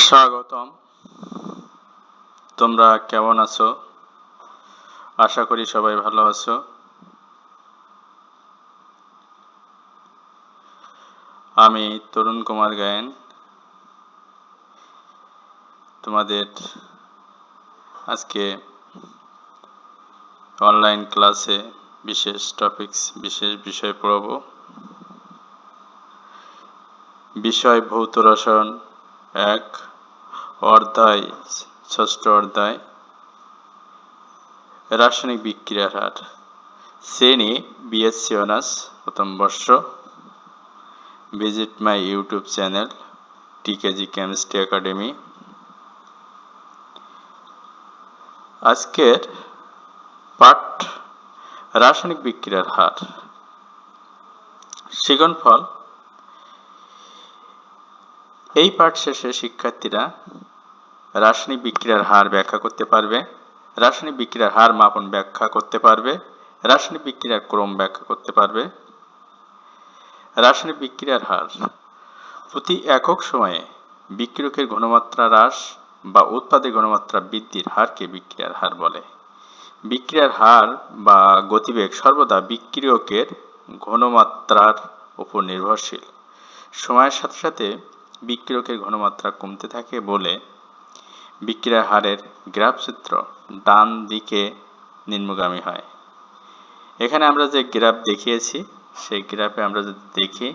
স্বাগতম। তোমরা কেমন আছো? আশা করি সবাই ভালো আছো। আমি তরুণ কুমার গায়েন তোমাদের আজকে অনলাইন ক্লাসে বিশেষ টপিকস বিশেষ বিষয় পড়াবো। বিষয় ভৌত রসায়ন 1 অধ্যায় 6ষ্ঠ অধ্যায় রাসায়নিক বিক্রিয়ার হার, শ্রেণী বিএসসি অনার্স প্রথম বর্ষ। Visit my YouTube channel টিকেজি chemistry academy. আজকের পাঠ রাসায়নিক বিক্রিয়ার হার। শিক্ষণফল। এই পাঠ শেষে শিক্ষার্থীরা রাসায়নিক বিক্রিয়ার হার ব্যাখ্যা করতে পারবে, রাসায়নিক বিক্রিয়ার হার মাপন ব্যাখ্যা করতে পারবে, রাসায়নিক বিক্রিয়ার ক্রম ব্যাখ্যা করতে পারবে। রাসায়নিক বিক্রিয়ার হার প্রতি একক সময়ে বিক্রিয়কের ঘনমাত্রা হ্রাস বা উৎপাদের ঘনমাত্রা বৃদ্ধির হারকে বিক্রিয়ার হার বলে। বিক্রিয়ার হার বা গতিবেগ সর্বদা বিক্রিয়কের ঘনমাত্রার উপর নির্ভরশীল। সময়ের সাথে সাথে বিক্রিয়কের ঘনমাত্রা কমতে থাকে বলে বিক্রিয়ার হারের গ্রাফ চিত্র ডান দিকে নিম্নগামী হয়। এখানে আমরা যে গ্রাফ দেখিয়েছি সেই গ্রাফে আমরা যদি দেখি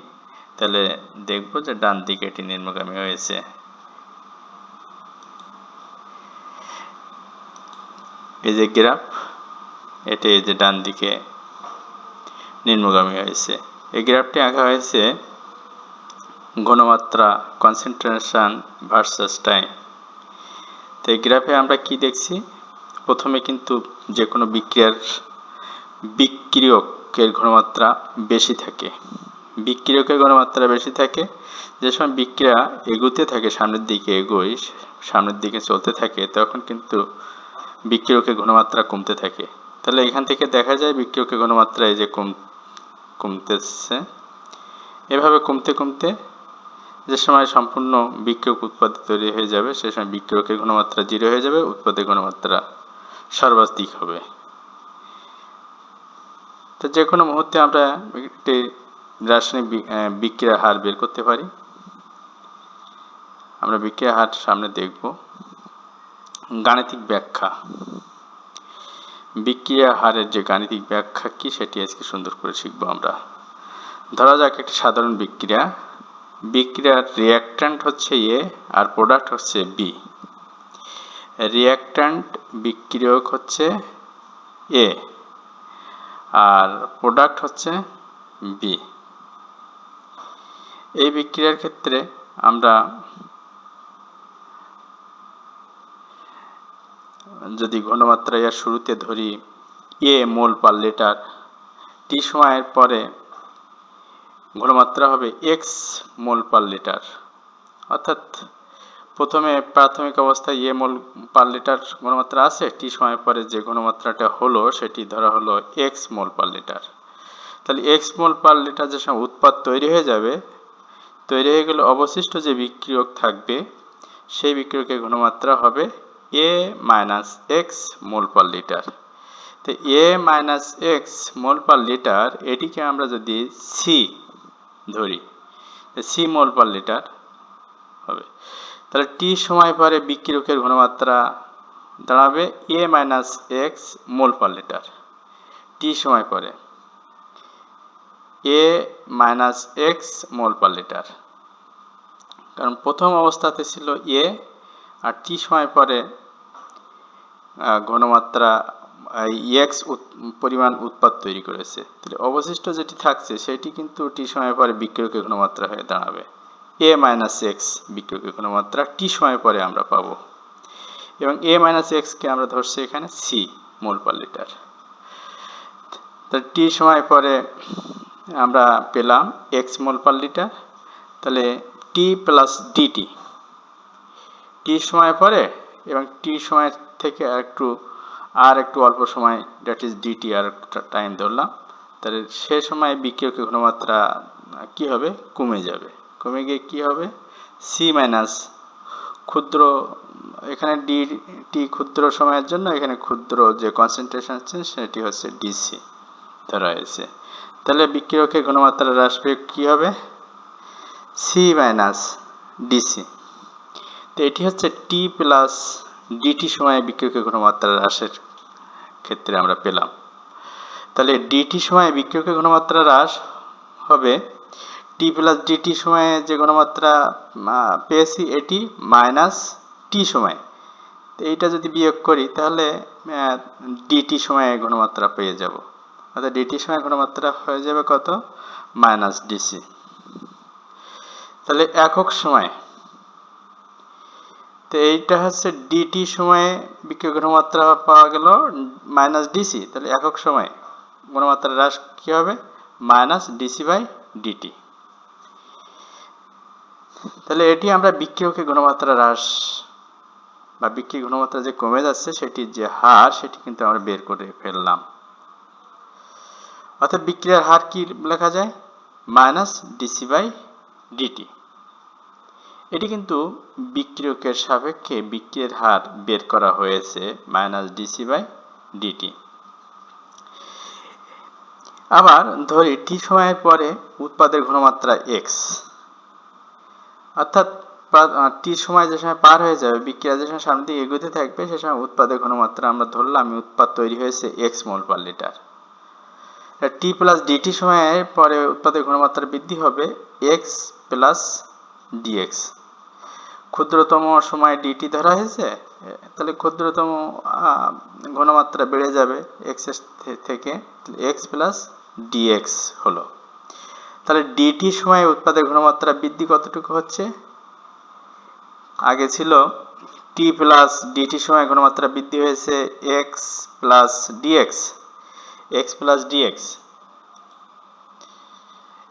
তাহলে দেখব যে ডান দিকে এটি নিম্নগামী হয়েছে। এই যে গ্রাফ, এটি এই যে ডান দিকে নিম্নগামী হয়েছে। এই গ্রাফটি আঁকা হয়েছে ঘনমাত্রা কনসেন্ট্রেশন ভার্সাস টাইম। তো এই গ্রাফে আমরা কি দেখছি, প্রথমে কিন্তু যে কোনো বিক্রিয়কের ঘনমাত্রা বেশি থাকে। বিক্রিয়কের ঘনমাত্রা বেশি থাকে, যে সময় বিক্রিয়া এগোতে থাকে, সামনের দিকে চলতে থাকে, তখন কিন্তু বিক্রিয়কের ঘনমাত্রা কমতে থাকে। তাহলে এখান থেকে দেখা যায় বিক্রিয়কের ঘনমাত্রা এই যে কমতেছে। এভাবে কমতে কমতে যে সময় সম্পূর্ণ বিক্রিয়ক উৎপাদ তৈরি হয়ে যাবে, সে সময় বিক্রিয়কের ঘনমাত্রা 0 হয়ে যাবে, উৎপাদের ঘনমাত্রা সর্বাধিক হবে। তো যে কোনো মুহূর্তে আমরা একটি রাসায়নিক বিক্রিয়ার হার বের করতে পারি। আমরা বিক্রিয়ার হার সামনে দেখব। গাণিতিক ব্যাখ্যা। বিক্রিয়া হারের যে গাণিতিক ব্যাখ্যা কি সেটি আজকে সুন্দর করে শিখব আমরা। ধরা যাক একটি সাধারণ বিক্রিয়ার রিঅ্যাকট্যান্ট হচ্ছে এ আর প্রোডাক্ট হচ্ছে বি। রিঅ্যাকট্যান্ট বিক্রিয়ক হচ্ছে এ আর প্রোডাক্ট হচ্ছে বি। এই বিক্রিয়ার ক্ষেত্রে আমরা যদি ঘনমাত্রা এর শুরুতে ধরি এ মোল পার লিটার, টি সময়ের পরে ঘনমাত্রা হবে এক্স মোল পার লিটার। অর্থাৎ প্রথমে প্রাথমিক অবস্থায় এ মোল পার লিটার ঘনমাত্রা আছে, টি সময় পরে যে ঘনমাত্রাটা হলো সেটি ধরা হলো এক্স মোল পার লিটার। তাহলে এক্স মোল পার লিটার যে সময় উৎপাদ তৈরি হয়ে যাবে, তৈরি হয়ে গেলে অবশিষ্ট যে বিক্রিয়ক থাকবে সেই বিক্রিয়কের ঘনমাত্রা হবে A minus x mole per litre. তো এ মাইনাস এক্স মোল পার লিটার, এটিকে আমরা যদি সি ধরি, সি মোল পার লিটার হবে। তাহলে টি সময় পরে বিক্রিয়কের ঘনমাত্রা দাঁড়াবে এ মাইনাস এক্স মোল পার লিটার। টি সময় পরে এ মাইনাস এক্স মোল পার লিটার, কারণ প্রথম অবস্থাতে ছিল এ আর টি সময় পরে ঘনমাত্রা এক্স পরিমাণ উৎপাদ তৈরি করেছে। তাহলে অবশিষ্ট যেটি থাকছে সেটি কিন্তু টি সময় পরে বিক্রিয়কের ঘনমাত্রা হয়ে দাঁড়াবে এ মাইনাস এক্স বিক্রিয়কের ঘনমাত্রা টি সময় পরে আমরা পাবো। এবং এ মাইনাস এক্সকে আমরা ধরছি এখানে সি মোল পার লিটার। তাহলে টি সময় পরে আমরা পেলাম এক্স মোল পার লিটার। তাহলে টি প্লাস ডিটি, টি সময় পরে এবং টি সময় থেকে আর একটু অল্প সময়, দ্যাট ইজ ডিটি, আর একটা টাইম ধরলাম। তাহলে সে সময় বিক্রিয়কের ঘনমাত্রা কি হবে, কমে যাবে। কমে গিয়ে কি হবে, সি মাইনাস ক্ষুদ্র, এখানে টি ক্ষুদ্র সময়ের জন্য এখানে ক্ষুদ্র যে কনসেন্ট্রেশন আছে সেটি হচ্ছে ডিসি ধরা হয়েছে। তাহলে বিক্রিয়কের ঘনমাত্রা হ্রাস পেয়ে কি হবে? C minus dc. তো এটি হচ্ছে টি প্লাস ডিটি সময়ে বিক্রিয়কের ঘনমাত্রা হ্রাসের ক্ষেত্রে আমরা পেলাম। তাহলে ডিটি সময়ে বিক্রিয়কের ঘনমাত্রা হ্রাস হবে টি প্লাস ডিটি সময়ে যে ঘনমাত্রা পেয়েছি এটি মাইনাস টি সময়। এইটা যদি বিয়োগ করি তাহলে ডিটি সময়ে ঘনমাত্রা পেয়ে যাব, অর্থাৎ ডিটি সময়ে ঘনমাত্রা হয়ে যাবে কত? Minus DC. তাহলে একক সময়, তো এইটা হচ্ছে ডিটি সময়ে বিক্রিয়ক ঘনমাত্রা পাওয়া গেল মাইনাস ডিসি। তাহলে একক সময় ঘনমাত্রা হ্রাস কি হবে? Minus dc by dt. তাহলে এটি আমরা বিক্রিয়কের ঘনমাত্রা হ্রাস বা বিক্রিয়ক ঘনমাত্রা যে কমে যাচ্ছে সেটির যে হার সেটি কিন্তু আমরা বের করে ফেললাম। অর্থাৎ বিক্রিয়ার হার কি লেখা যায়? Minus dc by dt. এটি কিন্তু বিক্রিয়কের সাপেক্ষে বিক্রিয়ার হার বের করা হয়েছে মাইনাস ডিসি বাই ডিটি। আবার ধরি টি সময়ের পরে উৎপাদের ঘনমাত্রা এক্স, অর্থাৎ টি সময় যে সময় পার হয়ে যাবে, বিক্রিয়া যে সময় সামনের দিকে এগোতে থাকবে সে সময় উৎপাদের ঘনমাত্রা আমরা ধরলাম উৎপাদ তৈরি হয়েছে এক্স মোল পার লিটার। টি প্লাস ডিটি সময়ের পরে উৎপাদের ঘনমাত্রা বৃদ্ধি হবে এক্স প্লাস ডিএক্স। ক্ষুদ্রতম সময় ডিটি ধরা হয়েছে, তাহলে ক্ষুদ্রতম ঘনমাত্রা বেড়ে যাবে এক্স থেকে, এক্স প্লাস ডিএক্স হলো। তাহলে ডিটি সময়ে উৎপাদের ঘনমাত্রা বৃদ্ধি কতটুকু হচ্ছে? আগে ছিল টি প্লাস ডিটি সময়ে ঘনমাত্রা বৃদ্ধি হয়েছে x plus dx, x plus dx,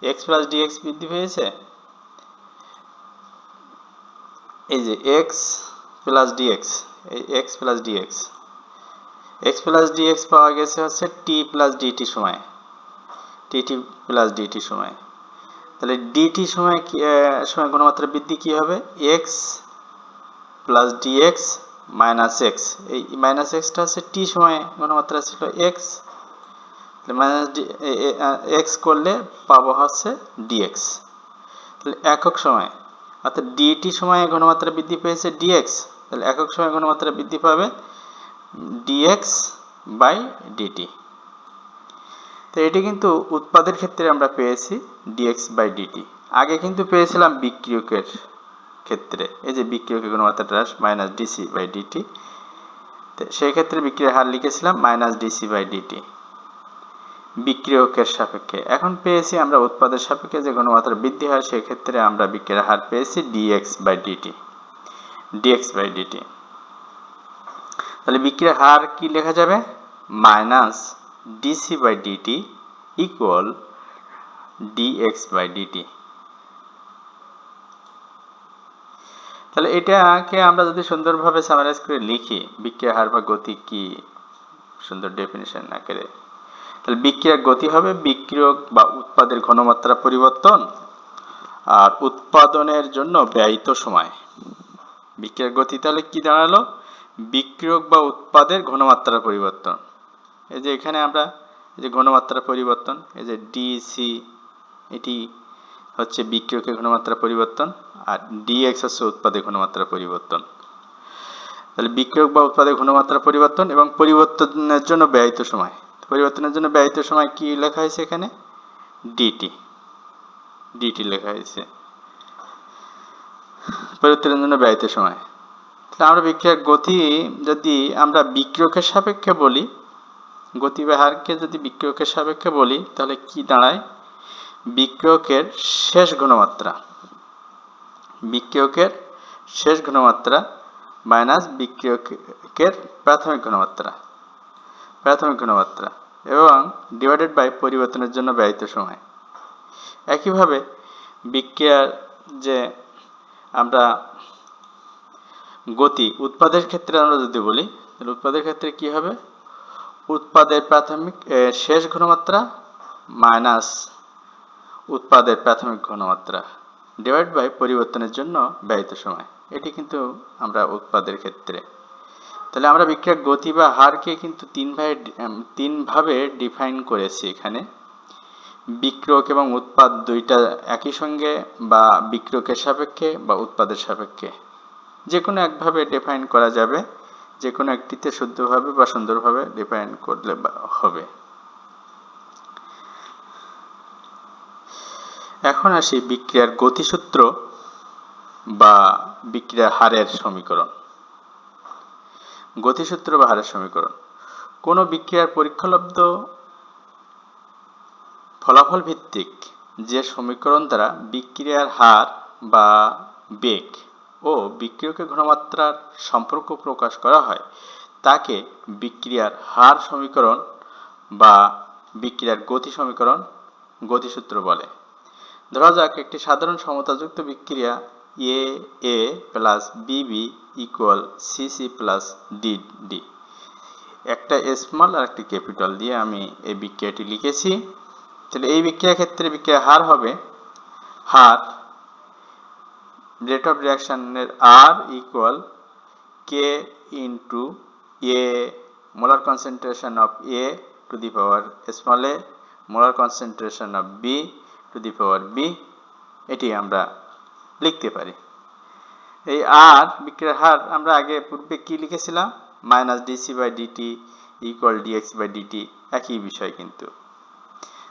x plus dx বৃদ্ধি হয়েছে। এই যে এক্স প্লাস ডিএক্স, এই x plus dx, x plus dx পাওয়া গেছে হচ্ছে টি প্লাস ডিটি সময়, টিটি প্লাস ডিটি সময়। তাহলে ডিটি সময় সময় ঘনমাত্রা বৃদ্ধি কি হবে? X plus dx minus x. এই মাইনাস এক্সটা হচ্ছে টি সময়ে ঘনমাত্রা ছিল এক্স, মাইনাস এক্স করলে পাবো হচ্ছে ডিএক্স। তাহলে একক সময়, অর্থাৎ ডিটি সময়ে ঘনমাত্রা বৃদ্ধি পেয়েছে ডিএক্স, তাহলে একক সময় ঘনমাত্রা বৃদ্ধি পাবে ডিএক্স বাই ডিটি। তো এটি কিন্তু উৎপাদের ক্ষেত্রে আমরা পেয়েছি ডিএক্স বাই ডিটি। আগে কিন্তু পেয়েছিলাম বিক্রিয়কের ক্ষেত্রে, এই যে বিক্রিয়কের ঘনমাত্রা হ্রাস মাইনাস ডিসি বাই ডিটি, সেই ক্ষেত্রে বিক্রিয়ার হার লিখেছিলাম মাইনাস ডিসি বাই ডিটি বিক্রিয়কের সাপেক্ষে। এখন পেয়েছি আমরা উৎপাদের সাপেক্ষে যে ঘনমাত্রা বৃদ্ধি হয় সেই ক্ষেত্রে আমরা বিক্রিয়ার হার পেয়েছি dx by dt, dx by dt. তাহলে বিক্রিয়ার হার কি লেখা যাবে? Minus dc by dt equal dx by dt. তাহলে এটাকে আমরা যদি সুন্দরভাবে সামারাইজ করে লিখি, বিক্রিয়ার হার বা গতি কি সুন্দর ডেফিনিশন না করে, তাহলে বিক্রিয়ার গতি হবে বিক্রিয়ক বা উৎপাদের ঘনমাত্রা পরিবর্তন আর উৎপাদনের জন্য ব্যয়িত সময়। বিক্রিয়ার গতি তাহলে কি দাঁড়ালো? বিক্রিয়ক বা উৎপাদের ঘনমাত্রা পরিবর্তন। এই যে এখানে আমরা যে ঘনমাত্রা পরিবর্তন, এই যে ডিসি, এটি হচ্ছে বিক্রিয়কের ঘনমাত্রা পরিবর্তন আর ডিএক্স হচ্ছে উৎপাদের ঘনমাত্রা পরিবর্তন। তাহলে বিক্রিয়ক বা উৎপাদের ঘনমাত্রা পরিবর্তন এবং পরিবর্তনের জন্য ব্যয়িত সময়, পরিবর্তনের জন্য ব্যয়িত সময় কি লেখা হয়েছে এখানে? ডিটি, ডিটি লেখা হয়েছে পরিবর্তনের জন্য ব্যয়িত সময়। তাহলে আমরা বিক্রিয়ার গতি যদি আমরা বিক্রিয়কের সাপেক্ষে বলি, গতি বা হারকে যদি বিক্রিয়কের সাপেক্ষে বলি তাহলে কি দাঁড়ায়? বিক্রিয়কের শেষ ঘনমাত্রা, বিক্রিয়কের শেষ ঘনমাত্রা মাইনাস বিক্রিয়কের প্রাথমিক ঘনমাত্রা, প্রাথমিক ঘনমাত্রা এবং ডিভাইডেড বাই পরিবর্তনের জন্য ব্যয়িত সময়। একইভাবে বিক্রিয়ার যে আমরা গতি উৎপাদের ক্ষেত্রে আমরা যদি বলি, তাহলে উৎপাদের ক্ষেত্রে কি হবে? উৎপাদের প্রাথমিক শেষ ঘনমাত্রা মাইনাস উৎপাদের প্রাথমিক ঘনমাত্রা ডিভাইড বাই পরিবর্তনের জন্য ব্যয়িত সময়। এটি কিন্তু আমরা উৎপাদের ক্ষেত্রে। তাহলে আমরা বিক্রিয়ার গতি বা হারকে কিন্তু তিন ভাবে ডিফাইন করেছি এখানে। বিক্রিয়ক এবং উৎপাদ দুইটা একই সঙ্গে, বা বিক্রিয়কের সাপেক্ষে বা উৎপাদের সাপেক্ষে, যে কোনো একভাবে ডিফাইন করা যাবে, যে কোনো একটিতে শুদ্ধভাবে বা সুন্দরভাবে ডিফাইন করলে হবে। এখন আসি বিক্রিয়ার গতিসূত্র বা বিক্রিয়ার হারের সমীকরণ। গতিসূত্র বা হারের সমীকরণ কোন বিক্রিয়ার পরীক্ষালব্ধ ফলাফল ভিত্তিক যে সমীকরণ দ্বারা বিক্রিয়ার হার বা বেগ ও বিক্রিয়কের ঘনমাত্রার সম্পর্ক প্রকাশ করা হয় তাকে বিক্রিয়ার হার সমীকরণ বা বিক্রিয়ার গতি সমীকরণ, গতিসূত্র বলে। ধরা যাক একটি সাধারণ সমতাযুক্ত বিক্রিয়া এ প্লাস বিবি ইকুয়াল সিসি প্লাস ডিডি। একটা স্মল আর একটি ক্যাপিটাল দিয়ে আমি এই বিক্রিয়াটি লিখেছি। তাহলে এই বিক্রিয়ার ক্ষেত্রে বিক্রিয়ার হার হবে রেট অফ রিঅ্যাকশনের R equal K into A molar concentration of A to the power small a molar concentration of B to the power b. এটি আমরা লিখতে পারি। এই আর বিক্রিয়ার হার আমরা আগে পূর্বে কি লিখেছিলাম, minus dc by dt equal dx by dt, একই বিষয় কিন্তু।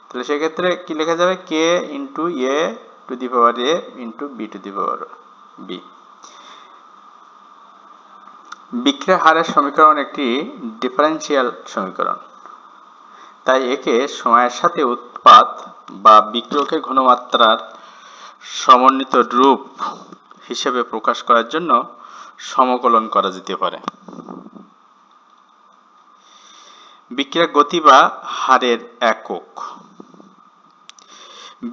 তাহলে সেক্ষেত্রে কি লেখা যাবে, K into A to the power A into B to the power B. বিক্রিয়ার হারের সমীকরণ একটি ডিফারেনশিয়াল সমীকরণ, তাই একে সময়ের সাথে উৎপাদ বা বিক্রিয়কের ঘনমাত্রার সমন্বিত রূপ হিসেবে প্রকাশ করার জন্য সমকলন করা যেতে পারে। বিক্রিয়ার গতি বা হারের একক।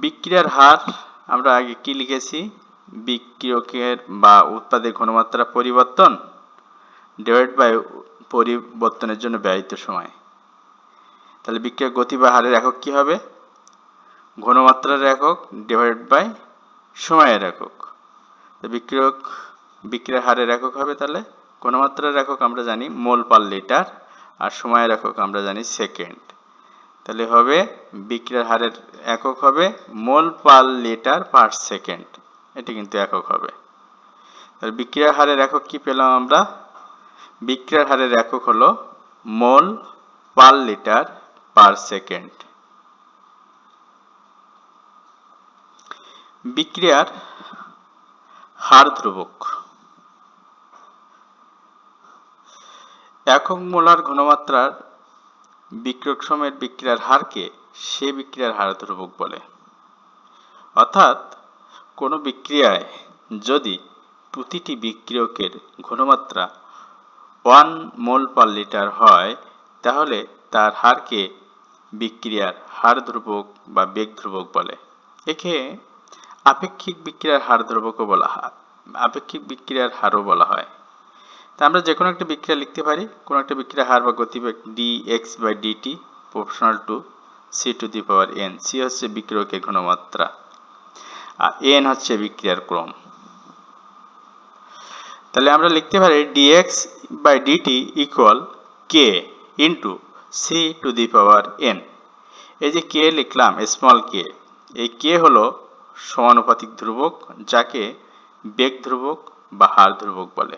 বিক্রিয়ার হার আমরা আগে কি লিখেছি, বিক্রিয়কের বা উৎপাদের ঘনমাত্রা পরিবর্তন ডিভাইড বাই পরিবর্তনের জন্য ব্যয়িত সময়। তাহলে বিক্রিয়ার গতি বা হারের একক কি হবে, ঘনমাত্রার একক ডিভাইড বাই সময়ের একক। বিক্রিয়ার হারের একক হবে তাহলে ঘনমাত্রার একক আমরা জানি মোল পার লিটার, আর সময়ের একক আমরা জানি সেকেন্ড। তাহলে হবে বিক্রিয়ার হারের একক হবে মোল পার লিটার পার সেকেন্ড, এটি কিন্তু একক হবে। তাহলে বিক্রিয়ার হারের একক কি পেলাম আমরা, বিক্রিয়ার হারের একক হলো মোল পার লিটার পার সেকেন্ড। বিক্রিয়ার হার ধ্রুবক। একক মোলার ঘনমাত্রার বিক্রিয়ক সময়ের বিক্রিয়ার হারকে সে বিক্রিয়ার হার ধ্রুবক বলে। অর্থাৎ কোনো বিক্রিয়ায় যদি প্রতিটি বিক্রিয়কের ঘনমাত্রা 1 মোল পার লিটার হয় তাহলে তার হারকে বিক্রিয়ার হার ধ্রুবক বা বেগ ধ্রুবক বলে। একে আপেক্ষিক বিক্রিয়ার হার ধ্রুবকও বলা হয়, আপেক্ষিক বিক্রিয়ার হারও বলা হয়। তা আমরা যে কোনো একটা বিক্রিয়া লিখতে পারি, কোনো একটা বিক্রিয়ার হার বা গতিবেগ dx by dt proportional to c to the power n। c হচ্ছে বিক্রিয়কের ঘনমাত্রা আর n হচ্ছে বিক্রিয়ার ক্রম। তাহলে আমরা লিখতে পারি dx by dt equal k into c to the power n। এই যে k লিখলাম স্মল k, এই k হলো সমানুপাতিক ধ্রুবক যাকে বেগ ধ্রুবক বা হার ধ্রুবক বলে।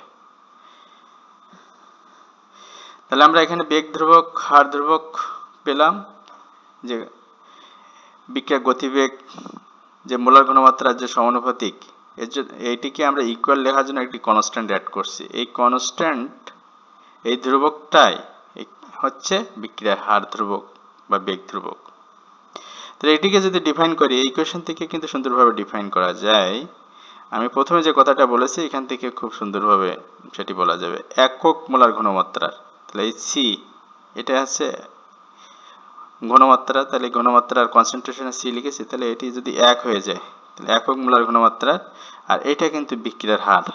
তাহলে আমরা এখানে বেগ ধ্রুবক হার ধ্রুবক পেলাম, যে বিক্রিয়ার গতিবেগ যে মোলার ঘনমাত্রার যে সমানুপাতিক, এইটিকে আমরা ইকুয়াল লেখার জন্য একটি কনস্ট্যান্ট অ্যাড করছি। এই কনস্ট্যান্ট, এই ধ্রুবকটাই হচ্ছে বিক্রিয়ার হার ধ্রুবক বা বেগ ধ্রুবক। তাহলে এটিকে যদি ডিফাইন করি, এই ইকুয়েশন থেকে কিন্তু সুন্দরভাবে ডিফাইন করা যায়। আমি প্রথমে যে কথাটা বলেছি এখান থেকে খুব সুন্দরভাবে সেটি বলা যাবে। একক মোলার ঘনমাত্রার, তাহলে এই সি এটা আছে ঘনমাত্রা, তাহলে ঘনমাত্রার কনসেন্ট্রেশনে সি লিখেছি, তাহলে এটি যদি 1 হয়ে যায় তাহলে একক মোলার ঘনমাত্রার, আর এটা কিন্তু বিক্রিয়ার হার।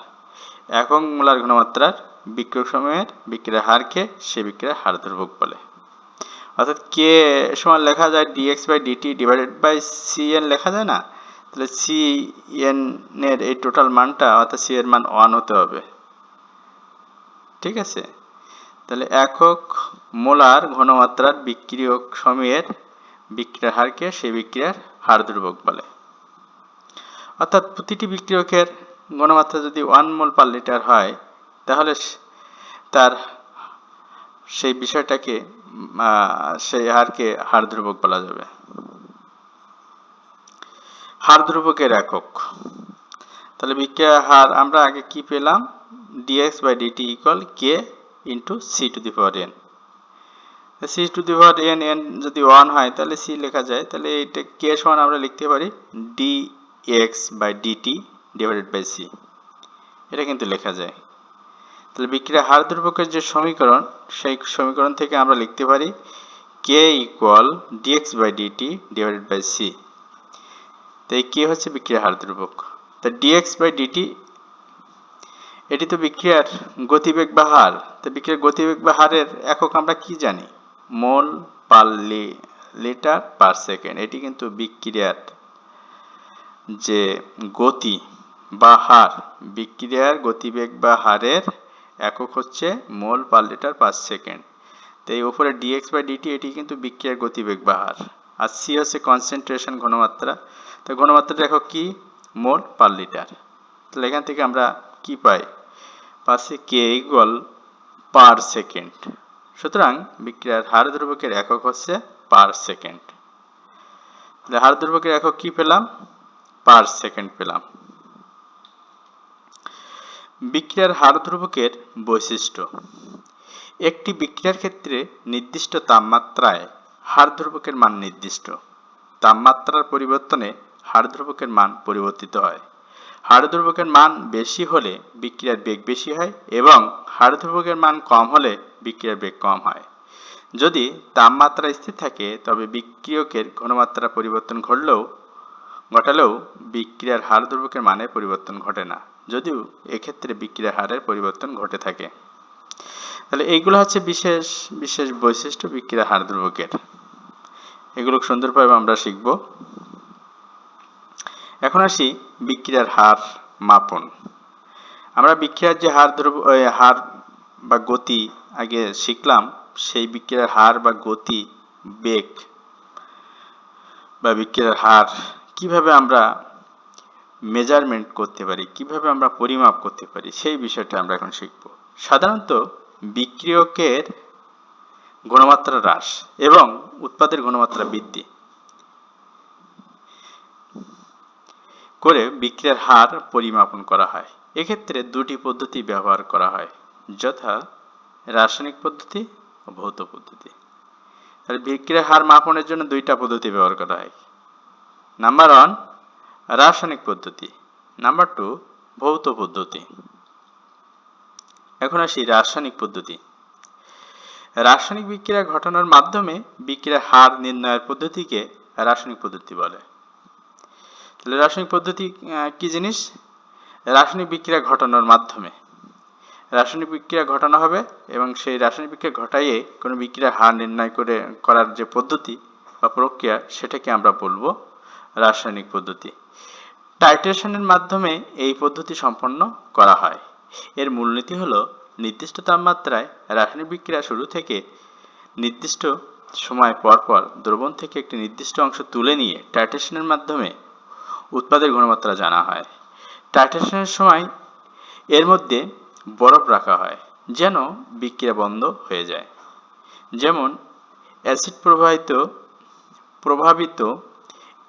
একক মোলার ঘনমাত্রার বিক্রিয়ক সময়ের বিক্রিয়ার হারকে সে বিক্রিয়ার হার ধ্রুবক বলে। অর্থাৎ কে সমান লেখা যায় dx by dt divided by cn লেখা যায় না, তাহলে সি এন এর এই টোটাল মানটা অর্থাৎ সি এর মান 1 হতে হবে। ঠিক আছে, তাহলে একক মোলার ঘনমাত্রার বিক্রিয়ক সময়ের বিক্রিয়ার হারকে সেই বিক্রিয়ার হার ধ্রুবক বলে। অর্থাৎ প্রতিটি বিক্রিয়কের ঘনমাত্রা যদি 1 মোল পার লিটার হয় তাহলে তার সেই বিষয়টাকে সেই হারকে হার ধ্রুবক বলা যাবে। হার ধ্রুবকের একক, তাহলে বিক্রিয়ার হার আমরা আগে কি পেলাম, dx/dt equal k into c to the power n। C to the power n, n যদি 1 হয় তাহলে c লেখা যায়, তাহলে এটা k সমান আমরা লিখতে পারি dx/dt ডিভাইডেড বাই c, এটা কিন্তু লেখা যায়। তাহলে বিক্রিয়ার হার ধ্রুবকের যে সমীকরণ, সেই সমীকরণ থেকে আমরা লিখতে পারি k equal dx/dt divided by c। তাই k হচ্ছে বিক্রিয়ার হার ধ্রুবক। তা dx/dt এটি তো বিক্রিয়ার গতিবেগ বা হার। তো বিক্রিয়ার গতিবেগ বা হারের একক আমরা কি জানি, মোল পার লিটার পার সেকেন্ড। এটি কিন্তু বিক্রিয়ার যে গতি বা হার, বিক্রিয়ার গতিবেগ বা হারের একক হচ্ছে মোল পার লিটার পার সেকেন্ড। তো এই উপরে dx/dt এটি কিন্তু বিক্রিয়ার গতিবেগ বা হার, আর c হচ্ছে কনসেন্ট্রেশন ঘনমাত্রা। তো ঘনমাত্রার একক কি, মোল পার লিটার। তাহলে এখান থেকে আমরা কি পাই, পাচ্ছি k ইকুয়াল পার সেকেন্ড। সুতরাং বিক্রিয়ার হার ধ্রুবকের একক হচ্ছে পার সেকেন্ড। তাহলে হার ধ্রুবকের একক কি পেলাম, পার সেকেন্ড পেলাম। বিক্রিয়ার হার ধ্রুবকের বৈশিষ্ট্য, একটি বিক্রিয়ার ক্ষেত্রে নির্দিষ্ট তাপমাত্রায় হার ধ্রুবকের মান নির্দিষ্ট। তাপমাত্রার পরিবর্তনে হার ধ্রুবকের মান পরিবর্তিত হয়। হার ধ্রুবকের মান বেশি হলে বিক্রিয়ার বেগ বেশি হয় এবং হার ধ্রুবকের মান কম হলে বিক্রিয়ার বেগ কম হয়। যদি তাপমাত্রা স্থির থাকে তবে বিক্রিয়কের ঘনমাত্রা পরিবর্তন ঘটালেও বিক্রিয়ার হার ধ্রুবকের মানে পরিবর্তন ঘটে না, যদিও এক্ষেত্রে বিক্রিয়ার হারের পরিবর্তন ঘটে থাকে। তাহলে এইগুলো হচ্ছে বিশেষ বিশেষ বৈশিষ্ট্য বিক্রিয়ার হার ধ্রুবকের। এগুলো সুন্দরভাবে আমরা শিখব। এখন আসি বিক্রিয়ার হার মাপন। আমরা বিক্রিয়ার যে হার বা গতি আগে শিখলাম, সেই বিক্রিয়ার হার বা গতি, বেগ বা বিক্রিয়ার হার কিভাবে আমরা মেজারমেন্ট করতে পারি, কিভাবে আমরা পরিমাপ করতে পারি, সেই বিষয়টা আমরা এখন শিখব। সাধারণত বিক্রিয়কের ঘনমাত্রা হ্রাস এবং উৎপাদের ঘনমাত্রা বৃদ্ধি করে বিক্রিয়ার হার পরিমাপন করা হয়। এক্ষেত্রে দুটি পদ্ধতি ব্যবহার করা হয়, যথা রাসায়নিক পদ্ধতি ও ভৌত পদ্ধতি। তাহলে বিক্রিয়ার হার মাপনের জন্য দুইটা পদ্ধতি ব্যবহার করা হয়। নাম্বার 1 রাসায়নিক পদ্ধতি, নাম্বার 2 ভৌত পদ্ধতি। এখন আসি রাসায়নিক পদ্ধতি। রাসায়নিক বিক্রিয়া ঘটানোর মাধ্যমে বিক্রিয়ার হার নির্ণয়ের পদ্ধতিকে রাসায়নিক পদ্ধতি বলে। তাহলে রাসায়নিক পদ্ধতি কি জিনিস, রাসায়নিক বিক্রিয়া ঘটানোর মাধ্যমে রাসায়নিক বিক্রিয়া ঘটানো হবে এবং সেই রাসায়নিক বিক্রিয়া ঘটাইয়ে কোনো বিক্রিয়ার হার নির্ণয় করার যে পদ্ধতি বা প্রক্রিয়া, সেটাকে আমরা বলবো রাসায়নিক পদ্ধতি। টাইট্রেশনের মাধ্যমে এই পদ্ধতি সম্পন্ন করা হয়। এর মূলনীতি হলো নির্দিষ্ট তাপমাত্রায় রাসায়নিক বিক্রিয়া শুরু থেকে নির্দিষ্ট সময় পর পর দ্রবণ থেকে একটি নির্দিষ্ট অংশ তুলে নিয়ে টাইট্রেশনের মাধ্যমে উৎপাদের ঘনমাত্রা জানা হয়। টাইট্রেশনের সময় এর মধ্যে বরফ রাখা হয় যেন বিক্রিয়া বন্ধ হয়ে যায়। যেমন অ্যাসিড প্রভাবিত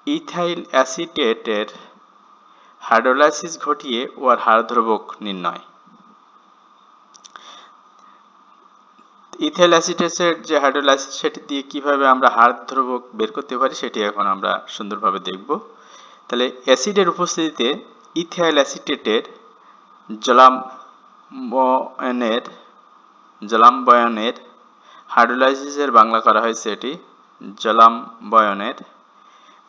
ইথাইল অ্যাসিটেটের হাইড্রোলাইসিস ঘটিয়ে উহার হার ধ্রুবক নির্ণয়। ইথাইল অ্যাসিটেটের যে হাইড্রোলাইসিস, সেটি দিয়ে কিভাবে আমরা হার ধ্রুবক বের করতে পারি সেটি এখন আমরা সুন্দরভাবে দেখব। তাহলে অ্যাসিডের উপস্থিতিতে ইথাইল অ্যাসিটেটের জলাম্বয়নের হাইড্রোলাইসিসের বাংলা করা হয়েছে এটি জলাম্বয়নের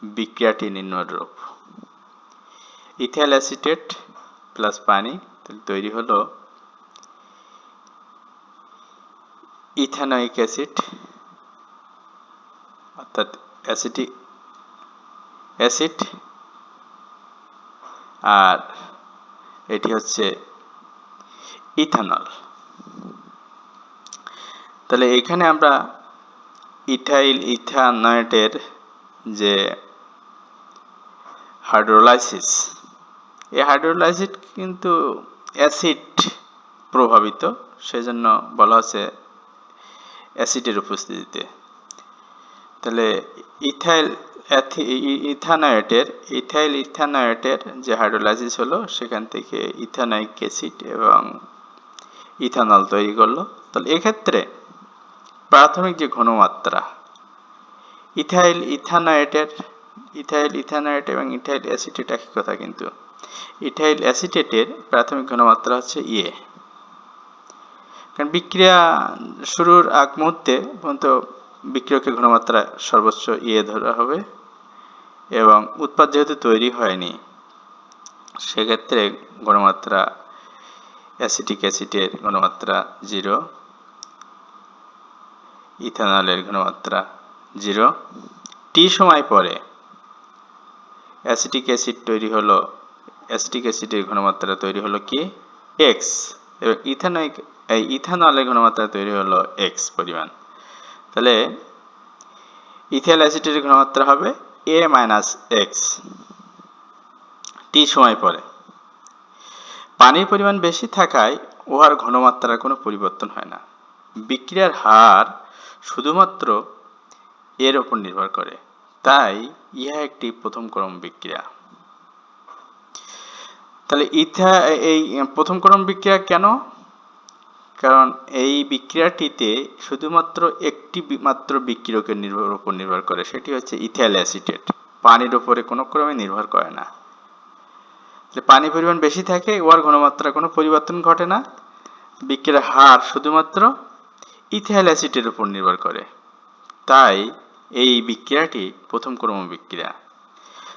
বিক্রিয়াটি নিম্নরূপ। ইথাইল অ্যাসিটেট প্লাস পানি তৈরি হলো ইথানোয়িক অ্যাসিড, অর্থাৎ অ্যাসিড আর এটি হচ্ছে ইথানল। তাহলে এখানে আমরা ইথাইল ইথানয়েটের যে হাইড্রোলাইসিস, এই হাইড্রোলাইসিস কিন্তু অ্যাসিড প্রভাবিত, সেজন্য বলা হচ্ছে অ্যাসিডের উপস্থিতিতে। তাহলে ইথাইল ইথানয়েটের যে হাইড্রোলাইসিস হলো, সেখান থেকে ইথানোয়িক অ্যাসিড এবং ইথানল তৈরি করলো। তাহলে এক্ষেত্রে প্রাথমিক যে ঘনমাত্রা ইথাইল ইথানয়েট এবং ইথাইল অ্যাসিটেট একই কথা, কিন্তু ইথাইল অ্যাসিটেটের প্রাথমিক ঘনমাত্রা হচ্ছে ইয়ে। কারণ বিক্রিয়া শুরুর আগ মুহূর্তে পর্যন্ত বিক্রিয়কের ঘনমাত্রা সর্বোচ্চ ইয়ে ধরা হবে, এবং উৎপাদ যেহেতু তৈরি হয়নি, সেক্ষেত্রে ঘনমাত্রা অ্যাসিটিক অ্যাসিডের ঘনমাত্রা 0, ইথানলের ঘনমাত্রা 0। টি সময় পরে অ্যাসিটিক অ্যাসিডের ঘনমাত্রা তৈরি হলো কি x, এবং ইথানলের ঘনমাত্রা তৈরি হলো x পরিমাণ। তাহলে ইথাইল অ্যাসিটেটের ঘনমাত্রা হবে a-x টি সময় পরে। পানির পরিমাণ বেশি থাকায় উহার ঘনমাত্রার কোনো পরিবর্তন হয় না। বিক্রিয়ার হার শুধুমাত্র এর উপর নির্ভর করে, তাই ইহা একটি প্রথম ক্রম বিক্রিয়া। তাহলে এই প্রথম ক্রম বিক্রিয়া কেন? কারণ এই বিক্রিয়াটিতে শুধুমাত্র একটি মাত্র বিক্রিয়কের উপর নির্ভর করে, সেটি হচ্ছে ইথাইল অ্যাসিটেট। পানির উপরে কোনো ক্রমে নির্ভর করে না। পানির পরিমাণ বেশি থাকে, উহার ঘনমাত্রার কোনো পরিবর্তন ঘটে না। বিক্রিয়ার হার শুধুমাত্র ইথাইল অ্যাসিটের উপর নির্ভর করে, তাই এই বিক্রিয়াটি প্রথম ক্রম বিক্রিয়া।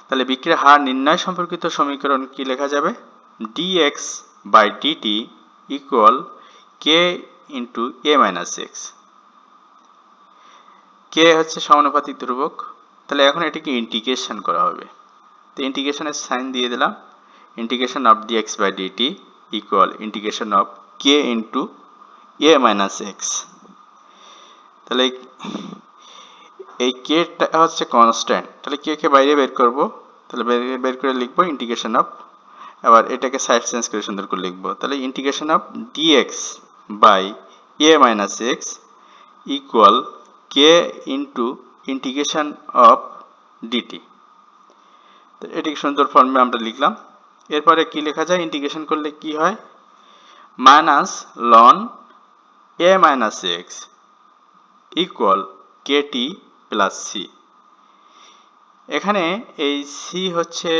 তাহলে বিক্রিয়ার হার নির্ণয় সম্পর্কিত সমীকরণ কি লেখা যাবে? dx/dt equal k into a-x। k হচ্ছে সমানুপাতিক ধ্রুবক। তাহলে এখন এটিকে ইন্টিগ্রেশন করা হবে। তো ইন্টিগ্রেশনের সাইন দিয়ে দিলাম। Integration of dx/dt equal integration of k into a-x। তাহলে এই k টা হচ্ছে কনস্ট্যান্ট। তাহলে k কে বাইরে বের করব। তাহলে বের করে লিখব ইন্টিগ্রেশন অফ, আবার এটাকে সাইড চেঞ্জ করে সুন্দর করে লিখব। তাহলে integration of dx/a-x equal k into integration of dt। তো এটিকে সুন্দর ফর্মে আমরা লিখলাম। এরপরে কি লেখা যায়? ইন্টিগ্রেশন করলে কি হয়? Minus ln a-x equal kt plus c। এখানে এই c হচ্ছে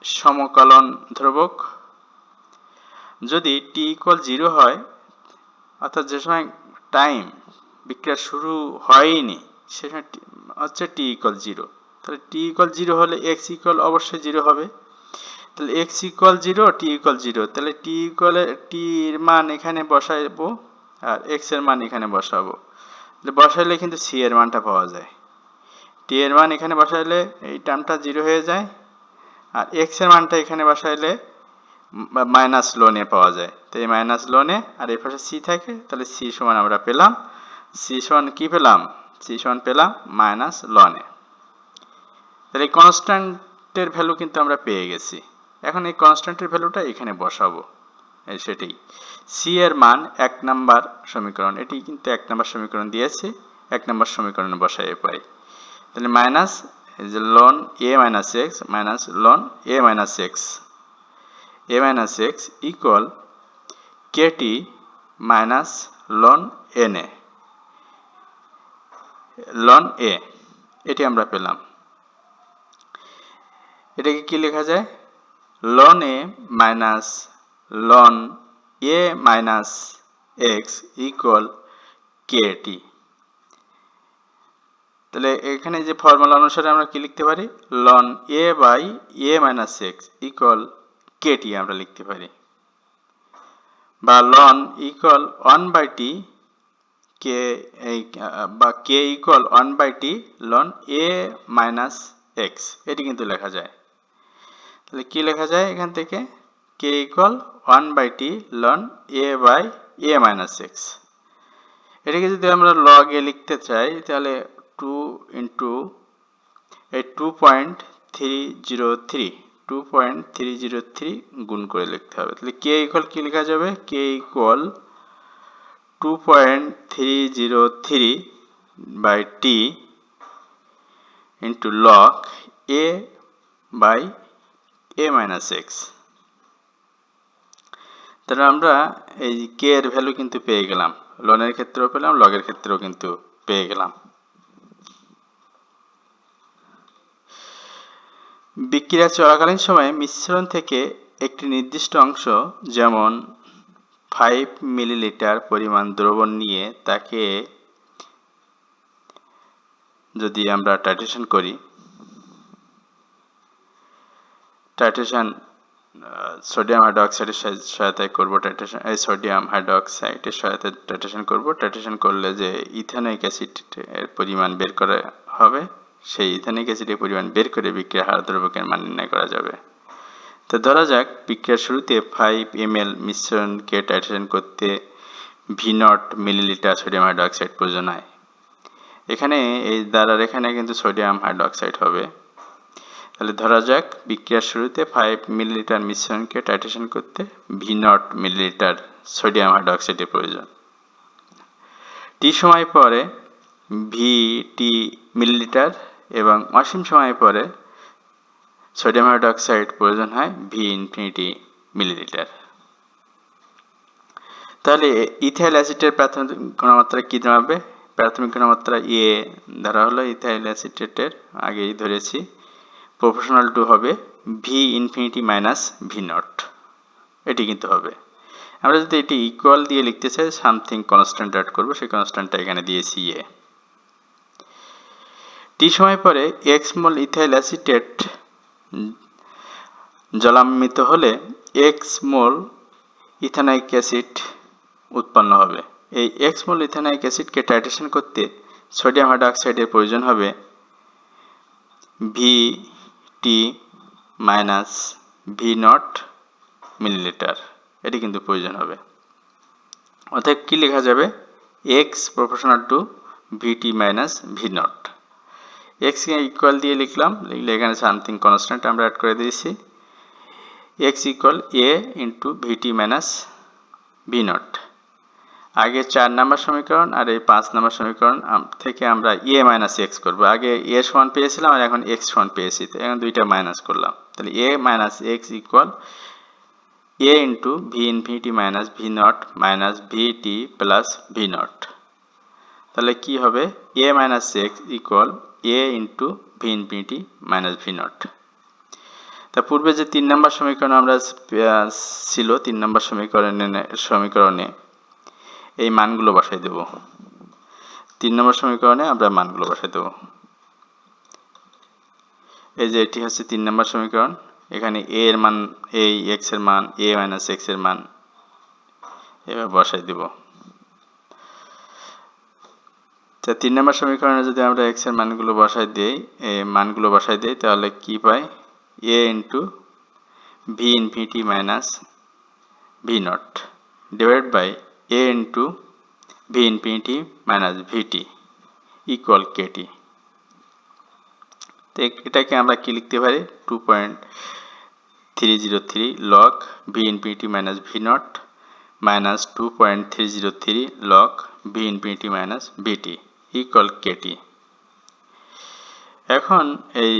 সমকলন ধ্রুবক। যদি t ইকুয়াল 0 হয়, অর্থাৎ যে সময় টাইম বিক্রিয়া শুরু হয়নি, সে সময় হচ্ছে t ইকুয়াল 0। তাহলে t ইকুয়াল 0 হলে x ইকুয়াল অবশ্যই 0 হবে। তাহলে x ইকুয়াল 0, t ইকুয়াল 0। তাহলে t এর মান এখানে বসাবো, আর x এর মান এখানে বসাবো। বসাইলে কিন্তু c এর মানটা পাওয়া যায়। t এর মান এখানে বসাইলে এই টার্মটা 0 হয়ে যায়, আর x এর মানটা এখানে বসাইলে মাইনাস লনে পাওয়া যায়। তো এই মাইনাস লনে আর এই পাশে c থাকে, তাহলে c সমান আমরা পেলাম, c সমান কি পেলাম? c সমান পেলাম মাইনাস লনে। তাহলে এই কনস্ট্যান্টের ভ্যালু কিন্তু আমরা পেয়ে গেছি। এখন এই কনস্ট্যান্টের ভ্যালুটা এখানে বসাবো। সেটাই c এর মান 1 নাম্বার সমীকরণ, এটি কিন্তু 1 নাম্বার সমীকরণ দিয়েছে, 1 নাম্বার সমীকরণে বসাই পাই। তাহলে মাইনাস এই যে ln a-x minus ln a-x equal kt minus ln na ln a, এটি আমরা পেলাম। এটাকে কি লেখা যায়? Ln a minus ln a-x equal kt। তাহলে এখানে যে ফর্মুলা অনুসারে আমরা কি লিখতে পারি? লন a/a-x ইকুয়াল kt আমরা লিখতে পারি, বা লন ইকুয়াল 1/t বা k equal 1/t loan a-x, এটি কিন্তু লেখা যায়। তাহলে কি লেখা যায় এখান থেকে? k equal 1/t ln a/a-x। এটাকে যদি আমরা log a লিখতে চাই তাহলে 2 ইন্টু এই 2.303 গুণ করে লিখতে হবে। তাহলে k ইকুয়াল কি লেখা যাবে? k equal 2.303/t into log a/a-x। তাহলে আমরা এই k এর ভ্যালু কিন্তু পেয়ে গেলাম, ln এর ক্ষেত্রেও পেলাম, log এর ক্ষেত্রেও কিন্তু পেয়ে গেলাম। বিক্রিয়া চলাকালীন সময়ে মিশ্রণ থেকে একটি নির্দিষ্ট অংশ, যেমন 5 মিলিলিটার পরিমাণ দ্রবণ নিয়ে তাকে যদি আমরা টাইট্রেশন করি, টাইট্রেশন সোডিয়াম হাইড্রোক্সাইডের সহায়তায় করব, সোডিয়াম হাইড্রোক্সাইডের সহায়তায় টাইট্রেশন করব। টাইট্রেশন করলে যে ইথানোয়িক অ্যাসিডের পরিমাণ বের করা হবে, সেই ইথানোয়িক অ্যাসিডের পরিমাণ বের করে বিক্রিয়ার হার দ্রবকের মান নির্ণয় করা যাবে। তো ধরা যাক বিক্রিয়ার শুরুতে 5 ml মিশ্রণকে টাইট্রেশন করতে v0 মিলিলিটার সোডিয়াম হাইড্রোক্সাইড প্রয়োজন হয়। এখানে এই দ্বারার এখানে কিন্তু সোডিয়াম হাইড্রোক্সাইড হবে। তাহলে ধরা যাক বিক্রিয়ার শুরুতে 5 মিলিলিটার মিশ্রণকে টাইট্রেশন করতে v0 মিলিলিটার সোডিয়াম হাইড্রোক্সাইডের প্রয়োজন। t সময় পরে vt মিলিলিটার এবং অসীম সময় পরে সোডিয়াম হাইড্রোক্সাইড প্রয়োজন হয় v ইনফিনিটি মিলিলিটার। তাহলে ইথাইল অ্যাসিডের প্রাথমিক ঘনমাত্রা কি দাঁড়াবে? প্রাথমিক ঘনমাত্রা a ধরা হলো ইথাইল অ্যাসিটেটের, আগেই ধরেছি, প্রপোর্শনাল টু হবে v ইনফিনিটি মাইনাস v0। এটি কিন্তু হবে। আমরা যদি এটি ইকুয়াল দিয়ে লিখতে চাই, সামথিং কনস্ট্যান্ট অ্যাড করব, সেই কনস্ট্যান্টটা এখানে দিয়েছি a। t সময় পরে x মোল ইথাইল অ্যাসিটেট জলাম্বিত হলে x মোল ইথানোয়িক অ্যাসিড উৎপন্ন হবে। এই x মোল ইথানোয়িক অ্যাসিডকে টাইট্রেশন করতে সোডিয়াম হাইড্রোক্সাইডের প্রয়োজন হবে vt মাইনাস v0 মিলিলিটার। এটি কিন্তু প্রয়োজন হবে। অতএব কি লেখা যাবে? x proportional to vt minus v0। x K equal দিয়ে লিখলাম, লিখলে এখানে সামথিং কনস্ট্যান্ট আমরা অ্যাড করে দিয়েছি। x equal a into vt minus v0। আগে 4 নম্বর সমীকরণ আর এই 5 নম্বর সমীকরণ থেকে আমরা a মাইনাস x করব। আগে a সমান পেয়েছিলাম আর এখন x সমান পেয়েছি, তো এখন দুইটা মাইনাস করলাম। তাহলে a minus x equal a into v infinity minus v0 minus vt plus v0। তাহলে কি হবে? a minus x equal a into v infinity minus v0। তা পূর্বে যে 3 নম্বর সমীকরণ আমরা ছিল, 3 নম্বর সমীকরণে এই মানগুলো বসাই দেব। 3 নম্বর সমীকরণে আমরা মানগুলো বসাই দেব। এই যে এটি হচ্ছে 3 নম্বর সমীকরণ। এখানে a এর মান, এই x এর মান, a মাইনাস x এর মান এভাবে বসাই দেব। তো 3 নম্বর সমীকরণে যদি আমরা x এর মানগুলো বসাই দেই, তাহলে কি পাই? a into v infinity minus v0 divide by a into v infinity minus vt equal kt। তো এটাকে আমরা কি লিখতে পারি? 2.303 log v infinity minus v0 minus 2.303 log v infinity minus vt equal kt। এখন এই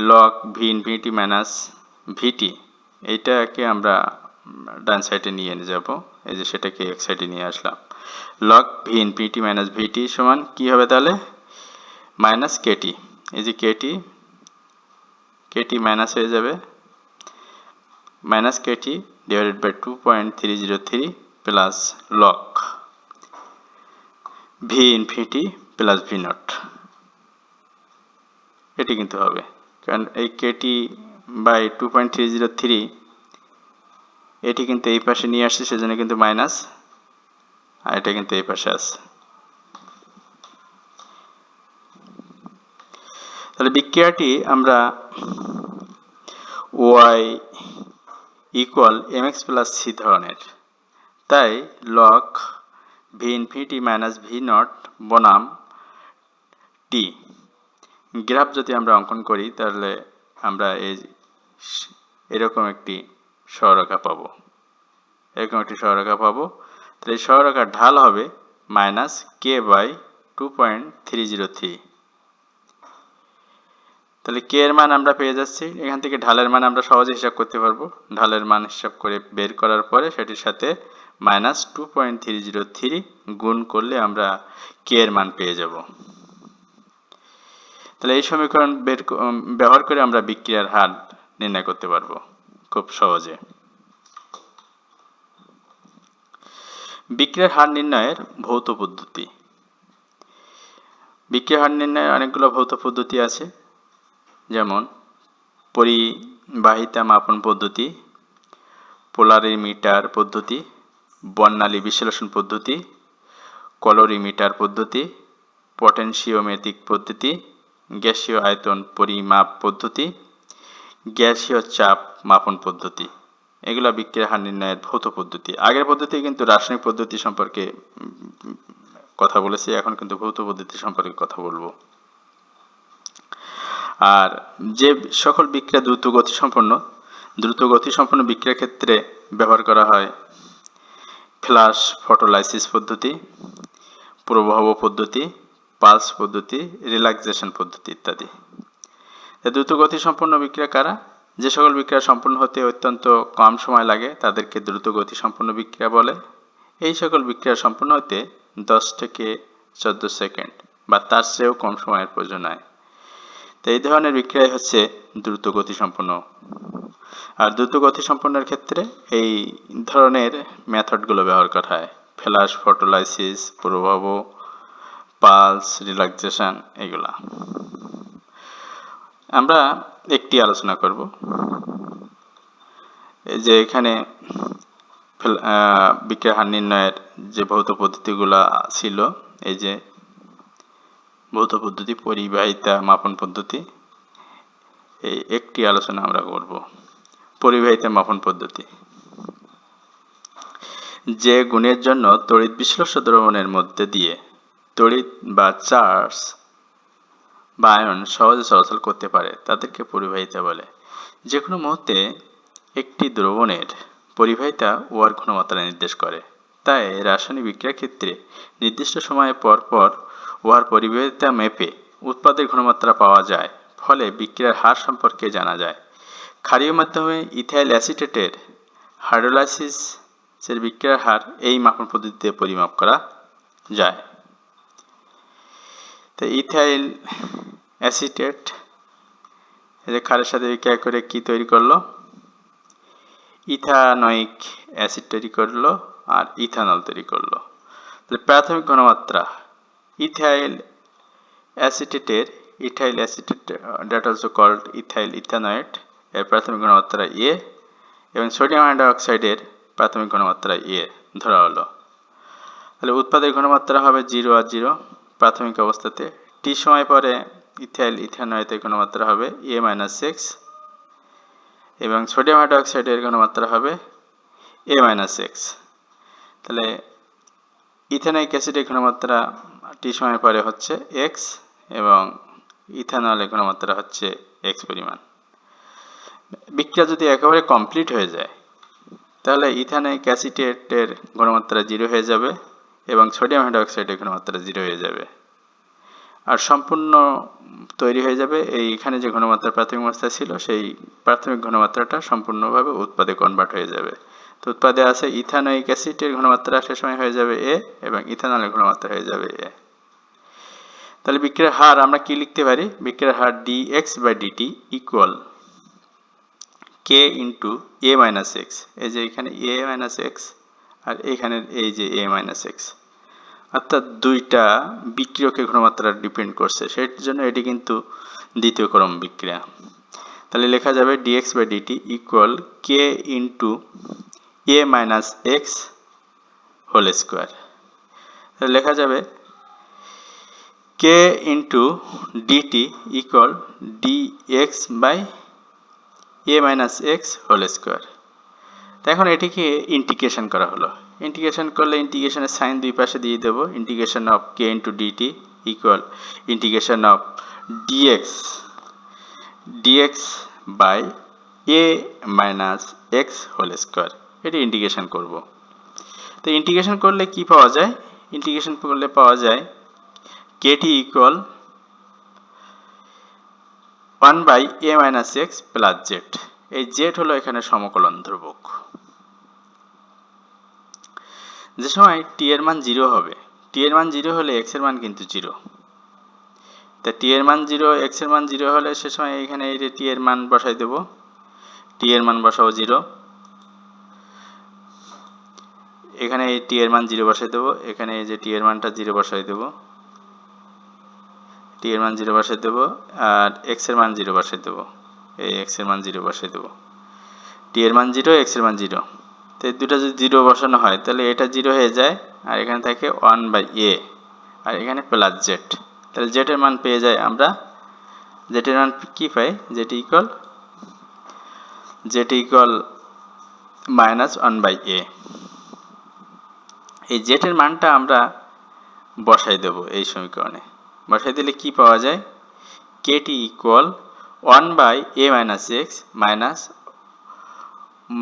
log v infinity minus vt এইটাকে আমরা ডান সাইডে নিয়ে যাব। এই যে সেটাকে এক সাইডে নিয়ে আসলাম। log v infinity minus vt সমান কি হবে তাহলে? Minus kt। এই যে kt মাইনাস হয়ে যাবে, minus kt divided by 2.303 plus log v infinity plus v0। এটি কিন্তু হবে, কারণ এই kt বাই 2.303 এটি কিন্তু এই পাশে নিয়ে আসছে, সেজন্য কিন্তু মাইনাস, আর এটা কিন্তু এই পাশে আছে। তাহলে বিক্রিয়াটি আমরা y equal mx plus c ধরনের, তাই log v infinity minus v naught বনাম টি গ্রাফ যদি আমরা অঙ্কন করি তাহলে আমরা এরকম একটি সরলরেখা পাবো। তাহলে এই সরলরেখার ঢাল হবে মাইনাস কে বাই 2.303। তাহলে কে এর মান আমরা পেয়ে যাচ্ছি, এখান থেকে ঢালের মান আমরা সহজে হিসাব করতে পারবো। ঢালের মান হিসাব করে বের করার পরে সেটির সাথে মাইনাস 2.303 গুণ করলে আমরা কে এর মান পেয়ে যাব। তাহলে এই সমীকরণ ব্যবহার করে আমরা বিক্রিয়ার হার নির্ণয় করতে পারবো খুব সহজে। বিক্রিয়ার হার নির্ণয়ের ভৌত পদ্ধতি। বিক্রিয়ার হার নির্ণয়ের অনেকগুলো ভৌত পদ্ধতি আছে, যেমন পরিবাহিতা মাপন পদ্ধতি, পোলারিমিটার পদ্ধতি, বর্ণালী বিশ্লেষণ পদ্ধতি, ক্যালোরিমিটার পদ্ধতি, পটেনশিওমেট্রিক পদ্ধতি, গ্যাসীয় আয়তন পরিমাপ পদ্ধতি, গ্যাসীয় চাপ মাপন পদ্ধতি। এগুলা বিক্রিয়ার হার নির্ণয়ের ভৌত পদ্ধতি। আগের পদ্ধতি কিন্তু রাসায়নিক পদ্ধতি সম্পর্কে কথা বলেছি, এখন কিন্তু ভৌত পদ্ধতি সম্পর্কে কথা বলবো। আর যে সকল বিক্রিয়া দ্রুত গতি সম্পন্ন বিক্রিয়ার ক্ষেত্রে ব্যবহার করা হয় ফ্ল্যাশ ফটোলাইসিস পদ্ধতি, প্রবাহ পদ্ধতি, পালস পদ্ধতি, রিল্যাক্সেশন পদ্ধতি ইত্যাদি। দ্রুত গতি সম্পন্ন বিক্রিয়া কারা? যে সকল বিক্রিয়া সম্পন্ন হতে অত্যন্ত কম সময় লাগে তাদেরকে দ্রুত গতি সম্পন্ন বিক্রিয়া বলে। এই সকল বিক্রিয়া সম্পন্ন হতে 10 থেকে 14 সেকেন্ড বা তার চেয়েও কম সময়ের প্রয়োজন হয়। তো এই ধরনের বিক্রিয়া হচ্ছে দ্রুত গতি সম্পন্ন। আর দ্রুত গতি সম্পন্নের ক্ষেত্রে এই ধরনের মেথডগুলো ব্যবহার করা হয়: ফ্ল্যাশ ফটোলাইসিস, প্রবাহ, পালস, রিল্যাক্সেশন। এগুলা আমরা একটি আলোচনা করব। এই যে এখানে বিক্রিয়ার হার নির্ণয়ের যে ভৌত পদ্ধতিগুলো ছিল, এই যে ভৌত পদ্ধতি, পরিবাহিতা মাপন পদ্ধতি, এই একটি আলোচনা আমরা করব। পরিবাহিতা মাপন পদ্ধতি। যে গুণের জন্য তড়িৎ বিশ্লেষ্য দ্রবণের মধ্যে দিয়ে তড়িৎ বা চার্জ বা আয়ন সহজে চলাচল করতে পারে তাদেরকে পরিবাহিতা বলে। যে কোনো মুহূর্তে একটি দ্রবণের পরিবাহিতা উহার ঘনমাত্রা নির্দেশ করে। তাই রাসায়নিক বিক্রিয়ার ক্ষেত্রে নির্দিষ্ট সময় পর পর উহার পরিবাহিতা মেপে উৎপাদের ঘনমাত্রা পাওয়া যায়, ফলে বিক্রিয়ার হার সম্পর্কে জানা যায়। ক্ষারীয় মাধ্যমে ইথাইল অ্যাসিটেটের হাইড্রোলাইসিসের বিক্রিয়ার হার এই মাপন পদ্ধতিতে পরিমাপ করা যায়। তো ইথাইল অ্যাসিটেট এই যে ক্ষারের সাথে বিক্রিয়া করে কি তৈরি করলো? ইথানোয়িক অ্যাসিড তৈরি করলো আর ইথানল তৈরি করলো। তাহলে প্রাথমিক ঘনমাত্রা ethyl acetate, that also called ethyl ethanoate, এর প্রাথমিক ঘনমাত্রা এ, এবং সোডিয়াম হাইড্রোক্সাইডের প্রাথমিক ঘনমাত্রা এ ধরা হলো। তাহলে উৎপাদের ঘনমাত্রা হবে 0 আর 0 প্রাথমিক অবস্থাতে। টি সময় পরে ইথাইল ইথানয়েটের ঘনমাত্রা হবে a-6 এবং সোডিয়াম হাইড্রোক্সাইডের ঘনমাত্রা হবে a-6। তাহলে ইথানোয়িক অ্যাসিডের ঘনমাত্রা টি সময় পরে হচ্ছে x এবং ইথানলের ঘনমাত্রা হচ্ছে x পরিমাণ। বিক্রিয়া যদি একেবারে কমপ্লিট হয়ে যায় তাহলে ইথানোয়িক অ্যাসিটেটের ঘনমাত্রা 0 হয়ে যাবে এবং সোডিয়াম হাইড্রোক্সাইডের ঘনমাত্রা 0 হয়ে যাবে। আর সম্পূর্ণ তৈরি হয়ে যাবে এইখানে যে ঘনমাত্রা প্রাথমিক অবস্থায় ছিল সেই প্রাথমিক ঘনমাত্রাটা সম্পূর্ণভাবে উৎপাদে কনভার্ট হয়ে যাবে। তো উৎপাদে আছে ইথানোয়িক অ্যাসিডের ঘনমাত্রা সে সময় হয়ে যাবে a এবং ইথানলের ঘনমাত্রা হয়ে যাবে a। তাহলে বিক্রিয়ার হার আমরা কি লিখতে পারি? বিক্রিয়ার হার dx/dt equal k into a-x। এই যে এখানে a-x আর এখানে এই যে a-x, অর্থাৎ দুইটা বিক্রিয়কের ঘনমাত্রা ডিপেন্ড করছে, সেই জন্য এটি কিন্তু দ্বিতীয় ক্রম বিক্রিয়া। তাহলে লেখা যাবে dx/dt equal k into a-x whole square. তাহলে লেখা যাবে k into dt equal dx/ a minus x whole square. তো এখন এটিকে ইন্টিগ্রেশন করা হলো। ইন্টিগ্রেশন করলে ইন্টিগ্রেশনের সাইন দুই পাশে দিয়ে দেবো। Integration of k into dt equal integration of dx by A minus x whole square. এটি ইন্টিগ্রেশন করব। তো ইন্টিগ্রেশন করলে কি পাওয়া যায়? ইন্টিগ্রেশন করলে পাওয়া যায় kt equal 1 by A minus x plus z. এই জেড হলো এখানে সমকলন ধ্রুবক। যে সময় টি এর মান 0 হবে, টি এর মান 0 হলে এক্স এর মান কিন্তু 0। তা টি এর মান 0, এক্স এর মান 0 হলে সে সময় এখানে এই যে টি এর মান বসাই দেব। টি এর মান বসাও 0, এখানে এই টি এর মান 0 বসাই দেব। এখানে এই যে টি এর মানটা 0 বসাই দেব, টি এর মান 0 বসাই দেব, আর এক্স এর মান 0 বসাই দেব। এই এক্স এর মান 0 বসাই দেব। টি এর মান 0, এক্স এর মান 0। তো এই দুটো যদি 0 বসানো হয় তাহলে এটা 0 হয়ে যায়, আর এখানে থাকে 1 বাই এ, আর এখানে প্লাস জেড। তাহলে জেড এর মান পেয়ে যাই আমরা। জেড এর মান কি পাই? জেড ইকুয়াল মাইনাস 1 বাই এ। এই জেড এর মানটা আমরা বসাই দেব এই সমীকরণে। বসাই দিলে কি পাওয়া যায়? Kt equal 1 by A minus X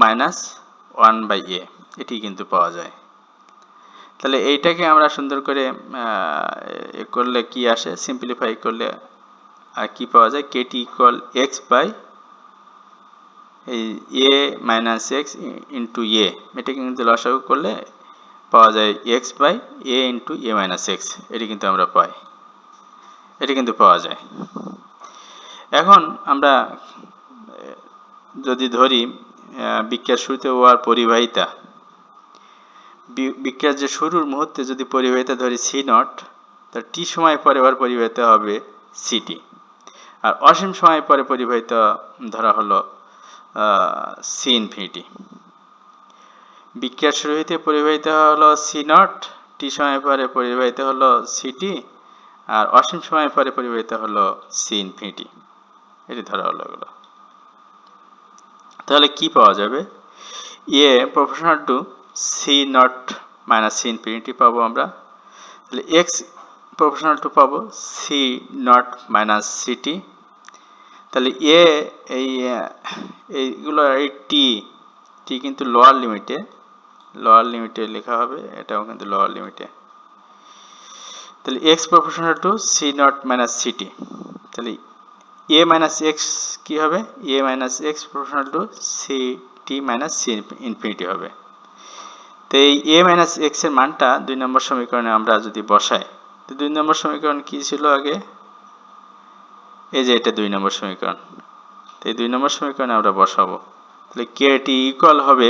minus 1 by A, এটি কিন্তু পাওয়া যায়। তাহলে এইটাকে আমরা সুন্দর করে করলে কি আসে, সিম্পলিফাই করলে আর কি পাওয়া যায়? কেটি ইকুয়াল এক্স বাই এই a minus x into a, এটাকে কিন্তু লসাগু করলে পাওয়া যায় x by A into a minus x. এটি কিন্তু আমরা পাই, এটি কিন্তু পাওয়া যায়। এখন আমরা যদি ধরি বিক্রিয়ার শুরুতে ও আর পরিবাহিতা, বিক্রিয়ার যে শুরুর মুহূর্তে যদি পরিবাহিতা ধরি সি নট, তার টি সময় পরে ওর পরিবাহিতা হবে সিটি, আর অসীম সময় পরে পরিবাহিতা ধরা হলো সি ইনফিনিটি। বিক্রিয়ার শুরু হইতে পরিবাহিত হলো সি নট, টি সময় পরে পরিবাহিত হলো সিটি, আর অসীম সময় পরে পরিবাহিত হলো সি ইনফিনিটি। এটি ধরা হলো এগুলো। তাহলে কি পাওয়া যাবে? A proportional to C not minus C infinity পাবো আমরা। তাহলে এক্স প্রপোর্শনাল টু পাবো সি নট মাইনাস সিটি। তাহলে এ এইগুলো এই টি কিন্তু লোয়ার লিমিটে লেখা হবে, এটাও কিন্তু লোয়ার লিমিটে। তাহলে x proportional to C not minus C t. তাহলে এ মাইনাস এক্স কি হবে? A minus x proportional to C t minus C infinity হবে। তো এই এ মাইনাস এক্স এর মানটা 2 নম্বর সমীকরণে আমরা যদি বসাই, তো 2 নম্বর সমীকরণ কি ছিল আগে? এই যে এটা 2 নম্বর সমীকরণ। তো এই 2 নম্বর সমীকরণে আমরা বসাবো। তাহলে কে টি ইকুয়াল হবে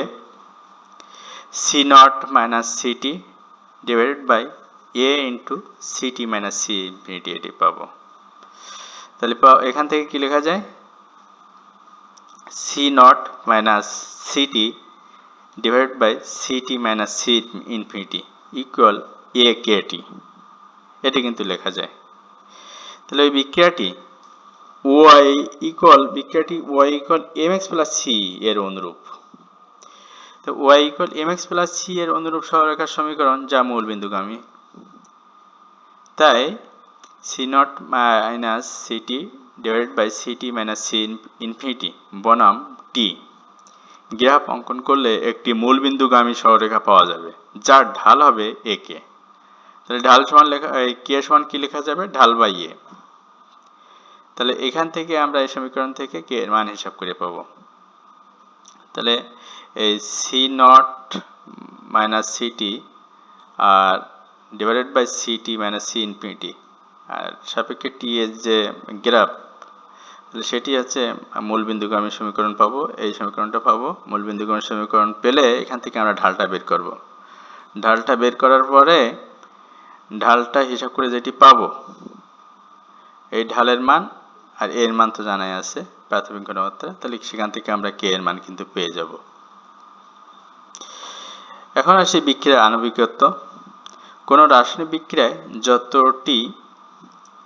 C not minus city divided by A into C t minus C infinity, এটি পাবো। তাহলে এখান থেকে কি লেখা যায়? C not minus city divided by city minus C infinity equal A k t, এটি কিন্তু লেখা যায়। তাহলে ওই বিক্রিয়াটি y equal m x plus c এর অনুরূপ। তো y equal m x plus c এর অনুরূপ সরলরেখার সমীকরণ যা মূলবিন্দুগামী। তাই c not minus city divided by city minus C infinity বনাম টি গ্রাফ অঙ্কন করলে একটি মূলবিন্দুগামী সরলরেখা পাওয়া যাবে, যার ঢাল হবে এ কে। তাহলে ঢাল সমান কে সমান কি লেখা যাবে? ঢাল বাই এ। তাহলে এখান থেকে আমরা এই সমীকরণ থেকে কে এর মান হিসাব করে পাবো। তাহলে এই সি নট মাইনাস সিটি আর divided by city minus C infinity, আর সাপেক্ষে টি এর যে গ্রাফ, তাহলে সেটি হচ্ছে মূলবিন্দুগামী সমীকরণ পাবো। এই সমীকরণটা পাবো। মূলবিন্দুগামী সমীকরণ পেলে এখান থেকে আমরা ঢালটা বের করব। ঢালটা বের করার পরে ঢালটা হিসাব করে যেটি পাবো, এই ঢালের মান আর এর মান তো জানাই আছে প্রাথমিক ঘনমাত্রা, তাহলে সেখান থেকে আমরা কে এর মান কিন্তু পেয়ে যাব। এখন আসি বিক্রিয়ার আণবিকত্ব। কোনো রাসায়নিক বিক্রিয়ায় যতটি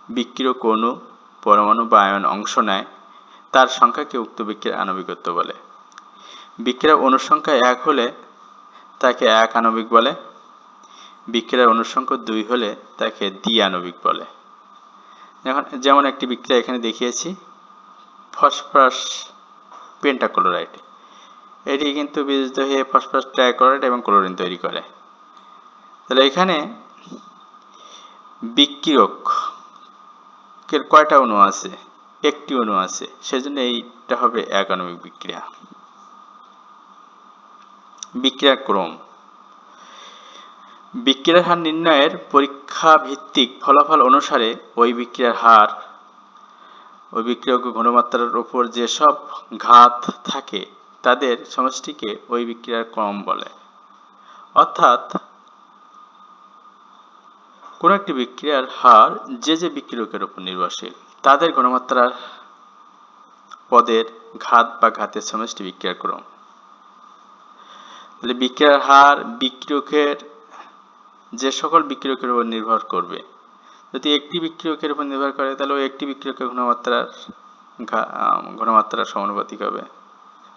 বিক্রিয়ক অণু, পরমাণু বা আয়ন অংশ নেয়, তার সংখ্যাকে উক্ত বিক্রিয়ার আণবিকত্ব বলে। বিক্রিয়ার অনুসংখ্যা 1 হলে তাকে এক আণবিক বলে, বিক্রিয়ার অনুসংখ্যা 2 হলে তাকে দ্বি-আণবিক বলে। যেমন একটি বিক্রিয়া এখানে দেখিয়েছি, ফসফরাস পেন্টাক্লোরাইড। এটি কিন্তু বিয়োজিত হয়ে ফসফরাস ট্রাইক্লোরাইড এবং ক্লোরিন তৈরি করে। তাহলে এখানে বিক্রিয়কের কয়টা অণু আছে? একটি অণু আছে, সেজন্য এইটা হবে এক আণবিক বিক্রিয়া। বিক্রিয়ার ক্রম। বিক্রিয়ার হার নির্ণয়ের পরীক্ষা ভিত্তিক ফলাফল অনুসারে ওই বিক্রিয়ার হার, ওই বিক্রিয়ক ঘনমাত্রার উপর যেসব ঘাত থাকে তাদের সমষ্টিকে ওই বিক্রিয়ার ক্রম বলে। অর্থাৎ কোন একটি বিক্রিয়ার হার যে যে বিক্রিয়কের উপর নির্ভরশীল তাদের ঘনমাত্রার পদের ঘাত বা ঘাতের সমষ্টি বিক্রিয়ার ক্রম। তাহলে বিক্রিয়ার হার বিক্রিয়কের যে সকল বিক্রিয়কের উপর নির্ভর করবে। যদি একটি বিক্রিয়কের উপর নির্ভর করে তাহলে ওই একটি বিক্রিয়কের ঘনমাত্রার সমানুপাতিক হবে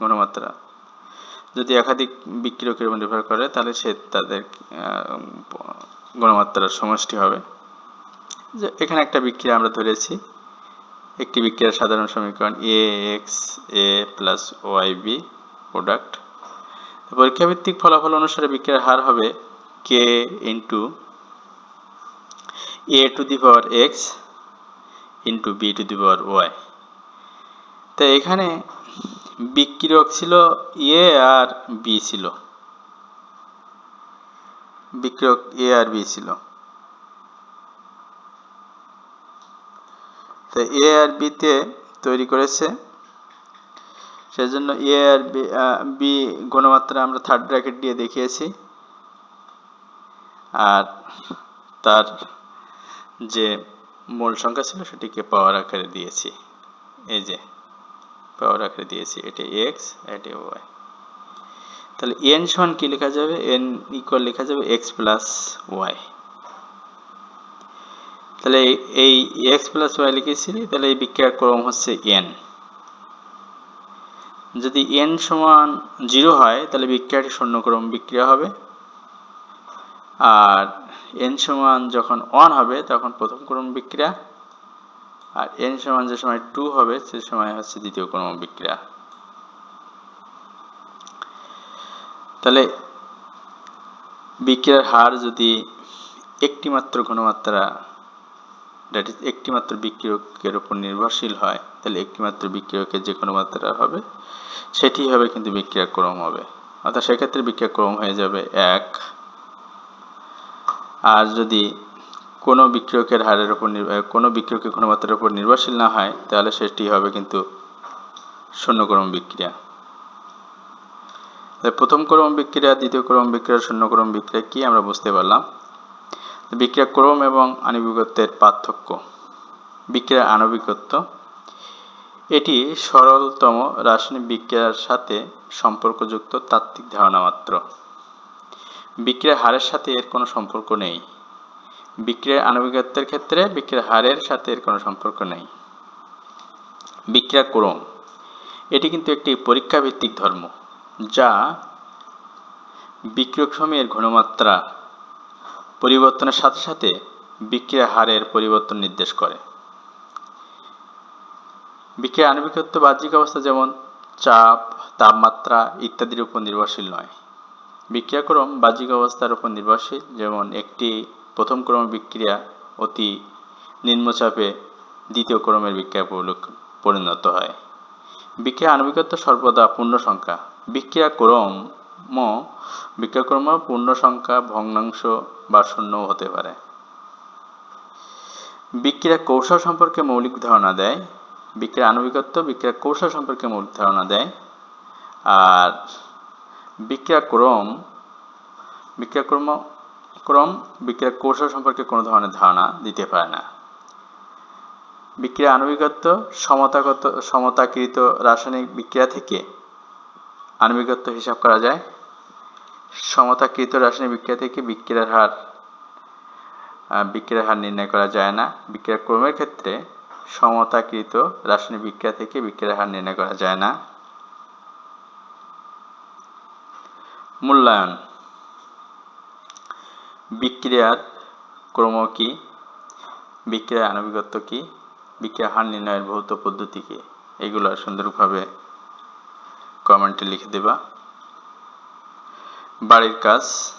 ঘনমাত্রা। যদি একাধিক বিক্রিয়কের উপর নির্ভর করে তাহলে তাদের ঘনমাত্রার সমষ্টি হবে। যে এখানে একটা বিক্রিয়া আমরা ধরেছি, একটি বিক্রিয়ার সাধারণ সমীকরণ AXA + YB প্রোডাক্ট। পরীক্ষা ভিত্তিক ফলাফল অনুসারে বিক্রিয়ার হার হবে K × A⁴ × B⁴ তো এখানে বিক্রিয়ক ছিল A আর B ছিল, বিক্রিয়ক A আর B ছিল। তো A আর B তে তৈরি করেছে, সেজন্য A আর B ঘনমাত্রা আমরা থার্ড ব্র্যাকেট দিয়ে দেখিয়েছি, আর তার যে মোল সংখ্যা ছিল সেটিকে পাওয়ার আকারে দিয়েছি। এই যে পাওয়ার আকারে দিয়েছি, এটা x, এটা y। তাহলে n সমান কি লেখা যাবে? n ইকুয়াল লেখা যাবে x + y। তাহলে এই x + y লিখেছি, তাহলে এই বিক্রিয়ার ক্রম হচ্ছে n। যদি n সমান 0 হয় তাহলে বিক্রিয়াটি শূন্যক্রম বিক্রিয়া হবে, আর n সমান যখন 1 হবে তখন প্রথম ক্রম বিক্রিয়া, আর n সমান যে সময় 2 হবে সে সময় হচ্ছে দ্বিতীয় ক্রম বিক্রিয়া। তাহলে বিক্রিয়ার হার যদি একটি মাত্র ঘনমাত্রা, দ্যাট ইজ একটি মাত্র বিক্রিয়কের উপর নির্ভরশীল হয়, তাহলে একটি মাত্র বিক্রিয়কের যে ঘনমাত্রা হবে সেটি হবে কিন্তু বিক্রিয়ার ক্রম হবে। অর্থাৎ সেক্ষেত্রে বিক্রিয়ার ক্রম হয়ে যাবে 1। আর যদি কোনো বিক্রিয়কের হারের উপর কোনো বিক্রিয়কের ঘনমাত্রার উপর নির্ভরশীল না হয় তাহলে সেটি হবে কিন্তু শূন্যক্রম বিক্রিয়া। প্রথম ক্রম বিক্রিয়া, দ্বিতীয় ক্রম বিক্রিয়া, শূন্যক্রম বিক্রিয়া কি আমরা বুঝতে পারলাম। বিক্রিয়া ক্রম এবং আণবিকত্বের পার্থক্য। বিক্রিয়ার আণবিকত্ব এটি সরলতম রাসায়নিক বিক্রিয়ার সাথে সম্পর্কযুক্ত তাত্ত্বিক ধারণা মাত্র। বিক্রিয়ার হারের সাথে এর কোনো সম্পর্ক নেই। বিক্রিয়ার আণবিকত্বের ক্ষেত্রে বিক্রিয়ার হারের সাথে এর কোনো সম্পর্ক নেই। বিক্রিয়া ক্রম এটি কিন্তু একটি পরীক্ষা ভিত্তিক ধর্ম, যা বিক্রিয়কসমূহের ঘনমাত্রা পরিবর্তনের সাথে সাথে বিক্রিয়ার হারের পরিবর্তন নির্দেশ করে। বিক্রিয়ার আণবিকত্ব বাহ্যিক অবস্থা যেমন চাপ, তাপমাত্রা ইত্যাদির উপর নির্ভরশীল নয়। বিক্রিয়াক্রম বাহ্যিক অবস্থার উপর নির্ভরশীল, যেমন একটি প্রথম ক্রম বিক্রিয়া অতি নিম্নচাপে দ্বিতীয় ক্রমের বিক্রিয়ায় পরিণত হয়। বিক্রিয়া আণবিকত্ব সর্বদা পূর্ণ সংখ্যা। বিক্রিয়াক্রম পূর্ণ সংখ্যা, ভগ্নাংশ বা শূন্যও হতে পারে। বিক্রিয়া কৌশল সম্পর্কে মৌলিক ধারণা দেয়। বিক্রিয়া আণবিকত্ব বিক্রিয়া কৌশল সম্পর্কে মৌলিক ধারণা দেয়, আর বিক্রিয়া কৌশল সম্পর্কে কোনো ধরনের ধারণা দিতে পারে না। বিক্রিয়া আণবিকত্ব সমতাকৃত রাসায়নিক বিক্রিয়া থেকে আণবিকত্ব হিসাব করা যায়। সমতাকৃত রাসায়নিক বিক্রিয়া থেকে বিক্রিয়ার হার নির্ণয় করা যায় না। বিক্রিয়া ক্রমের ক্ষেত্রে সমতাকৃত রাসায়নিক বিক্রিয়া থেকে বিক্রিয়ার হার নির্ণয় করা যায় না। মূল্যায়ন, বিক্রিয়ার ক্রম কি, বিক্রিয়ার আণবিকত্ব কি, বিক্রিয়ার হার নির্ণয়ের ভৌত পদ্ধতি কি, এগুলো সুন্দরভাবে কমেন্টে লিখে দেবা। বাড়ির কাজ,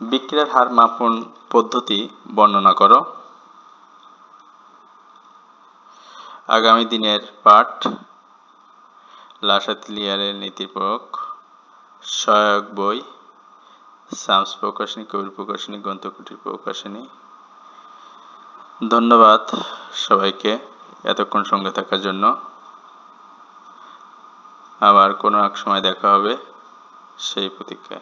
বিক্রিয়ার হার মাপন পদ্ধতি বর্ণনা করো। আগামী দিনের পাঠ, লাসাতিলিয়ারের নীতি প্রয়োগ, সহায়ক বই, সামস প্রকাশনী, কবির প্রকাশনী, গ্রন্থকুটির প্রকাশনী। ধন্যবাদ সবাইকে এতক্ষণ সঙ্গে থাকার জন্য। আবার কোনো এক সময় দেখা হবে সেই প্রতীক্ষায়।